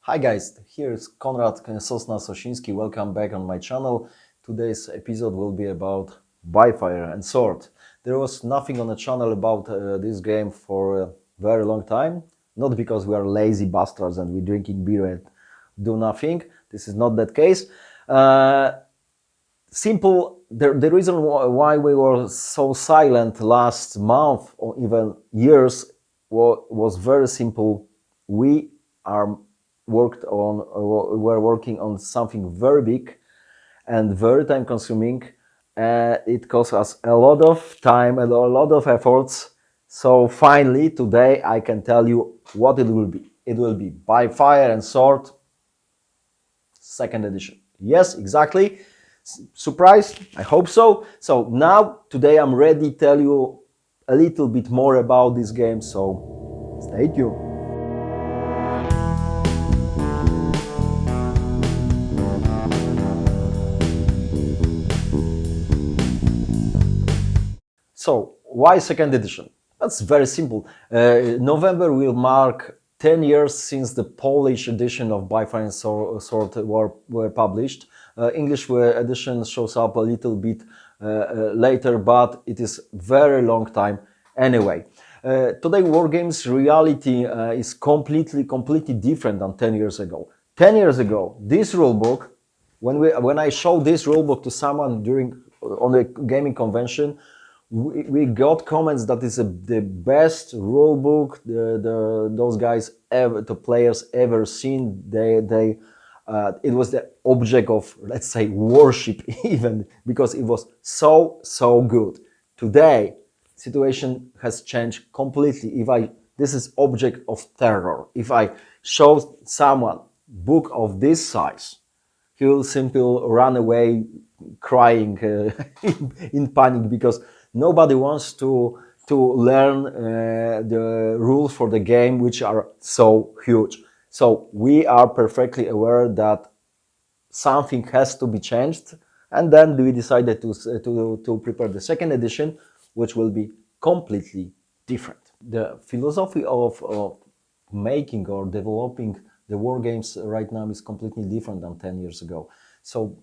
Hi guys, here is Konrad Sosna-Sosiński. Welcome back on my channel. Today's episode will be about Byfire and Sword. There was nothing on the channel about this game for a very long time. Not because we are lazy bastards and we're drinking beer and do nothing. This is not that case. The reason why we were so silent last month or even years was very simple. We are we're working on something very big and very time consuming. It costs us a lot of time and a lot of efforts. So finally today I can tell you what it will be. It will be Byfire and Sword second edition. Yes, exactly. Surprised? I hope so. So now, today I'm ready to tell you a little bit more about this game, so stay tuned. So, why second edition? That's very simple. November will mark 10 years since the Polish edition of Byfire and Sword were published. English edition shows up a little bit later, but it is very long time anyway. Today, Wargames reality is completely different than 10 years ago. 10 years ago, this rulebook, when I showed this rulebook to someone on a gaming convention, we got comments that is the best rule book those guys ever, the players ever seen. It was the object of, let's say, worship even, because it was so good. Today, situation has changed completely. This is object of terror. If I show someone book of this size, he will simply run away crying in panic, because nobody wants to learn the rules for the game, which are so huge. So we are perfectly aware that something has to be changed, and then we decided to prepare the second edition, which will be completely different. The philosophy of making or developing the war games right now is completely different than 10 years ago. So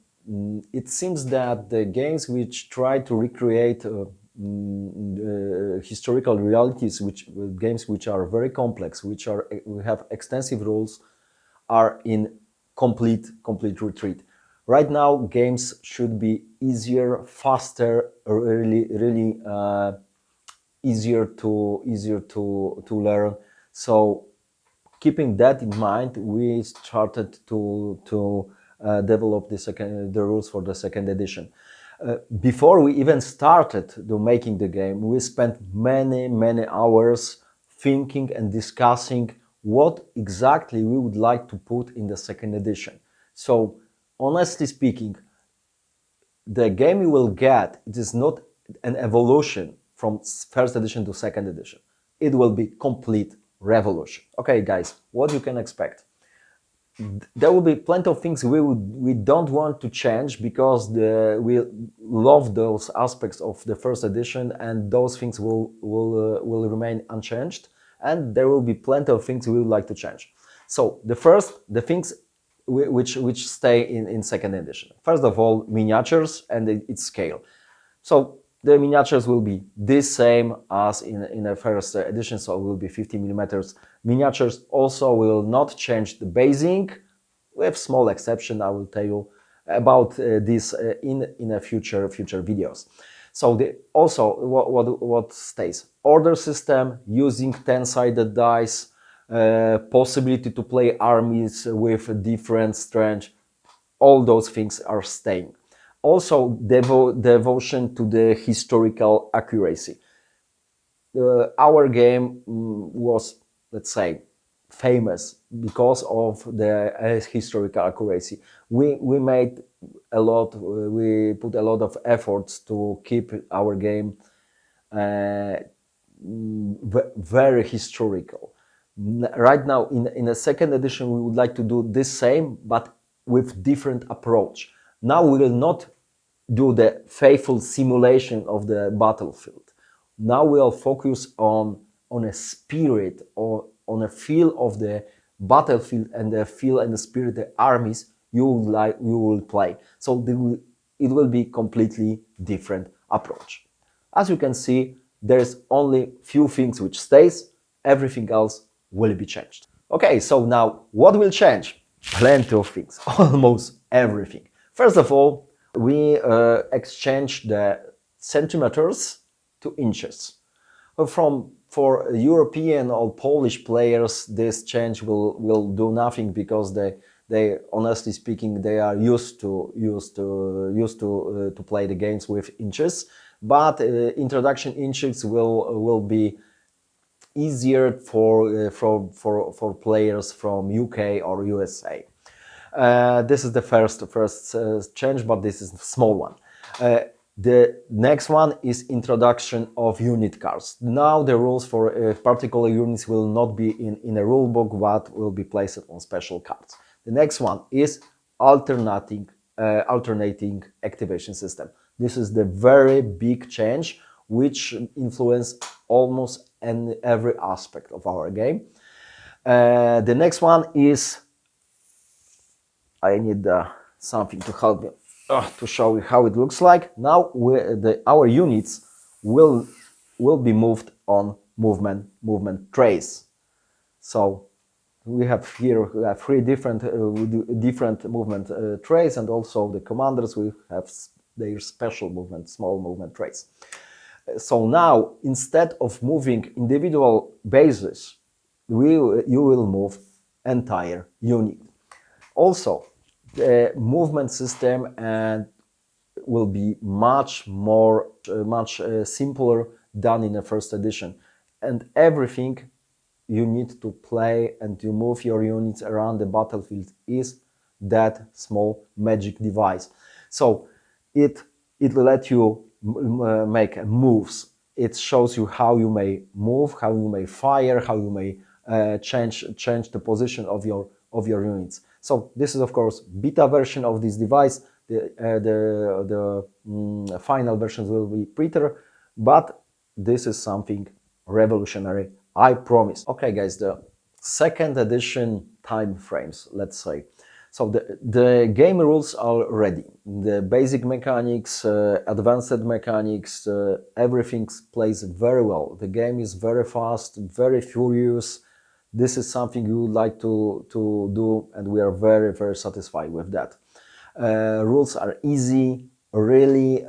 it seems that the games which try to recreate historical realities, games which are very complex, we have extensive rules, are in complete retreat. Right now, games should be easier, faster, really easier to learn. So keeping that in mind, we started to develop the rules for the second edition. Before we even started making the game, we spent many hours thinking and discussing what exactly we would like to put in the second edition. So honestly speaking, the game you will get, it is not an evolution from first edition to second edition. It will be complete revolution. Okay, guys, what you can expect? There will be plenty of things we don't want to change, because we love those aspects of the first edition, and those things will remain unchanged. And there will be plenty of things we would like to change. So the things which stay in second edition. First of all, miniatures and its scale. So the miniatures will be the same as in the first edition, so it will be 50 millimeters miniatures. Also will not change the basing, with small exception. I will tell you about this in a future videos. So also what stays: order system using 10-sided dice, possibility to play armies with different strength. All those things are staying. Also, devotion to the historical accuracy. Our game was, let's say, famous because of the historical accuracy. We made a lot. We put a lot of efforts to keep our game very historical. Right now, in a second edition, we would like to do the same, but with different approach. Now we will not do the faithful simulation of the battlefield. Now we'll focus on a spirit or on a feel of the battlefield and the feel and the spirit, the armies you will play. So it will be completely different approach. As you can see, there's only few things which stays, everything else will be changed. Okay, so now what will change? Plenty of things, almost everything. First of all, we exchange the centimeters to inches. For European or Polish players, this change will do nothing because they honestly speaking they are used to play the games with inches. But introduction inches will be easier for players from UK or USA. This is the first change, but this is a small one. The next one is introduction of unit cards. Now the rules for particular units will not be in a rule book, but will be placed on special cards. The next one is alternating activation system. This is the very big change which influence almost every aspect of our game. The next one is, I need something to help me to show you how it looks like. Now our units will be moved on movement trays. So we have three different movement trays, and also the commanders will have their special small movement trays. So now, instead of moving individual bases, you will move entire unit. Also, the movement system will be much simpler than in the first edition, and everything you need to play and to move your units around the battlefield is that small magic device. So it will let you make moves. It shows you how you may move, how you may fire, how you may change the position of your units. So this is of course beta version of this device. The final versions will be prettier, but this is something revolutionary, I promise. Okay guys, the second edition time frames, let's say. So the game rules are ready. The basic mechanics, advanced mechanics, everything plays very well. The game is very fast, very furious. This is something you would like to do, and we are very, very satisfied with that. Rules are easy, really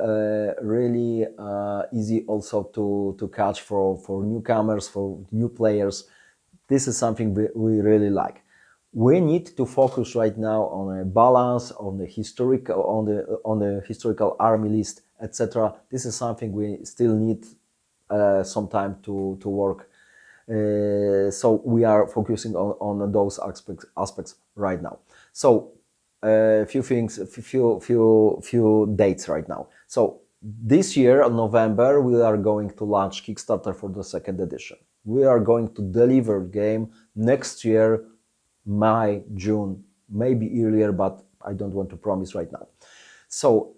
easy also to catch for newcomers, for new players. This is something we really like. We need to focus right now on a balance, on the historical army list, etc. This is something we still need some time to work. So we are focusing on those aspects right now. So few dates right now. So this year in November we are going to launch Kickstarter for the second edition. We are going to deliver game next year, May, June, maybe earlier, but I don't want to promise right now. So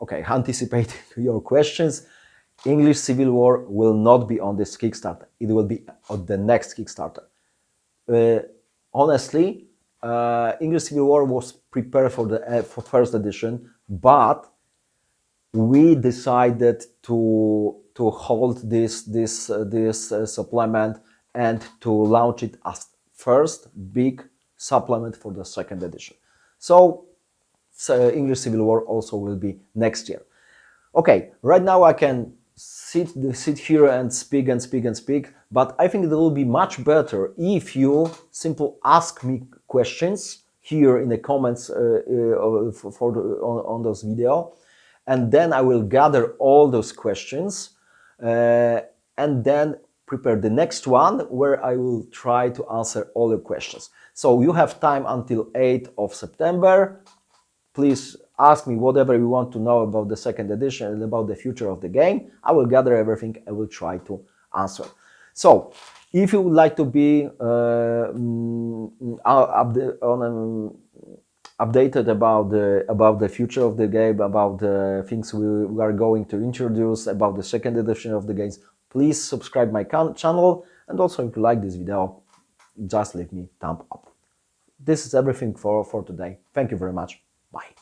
okay, anticipating your questions. English Civil War will not be on this Kickstarter. It will be on the next Kickstarter. Honestly, English Civil War was prepared for first edition, but we decided to hold this supplement and to launch it as first big supplement for the second edition. So English Civil War also will be next year. Okay, right now I can sit here and speak, but I think it will be much better if you simply ask me questions here in the comments on this video, and then I will gather all those questions and then prepare the next one where I will try to answer all the questions. So you have time until 8th of September. Please ask me whatever you want to know about the second edition and about the future of the game. I will gather everything. I will try to answer. So, if you would like to be updated about the future of the game, about the things we are going to introduce, about the second edition of the games, please subscribe my channel. And also, if you like this video, just leave me thumb up. This is everything for today. Thank you very much. Bye.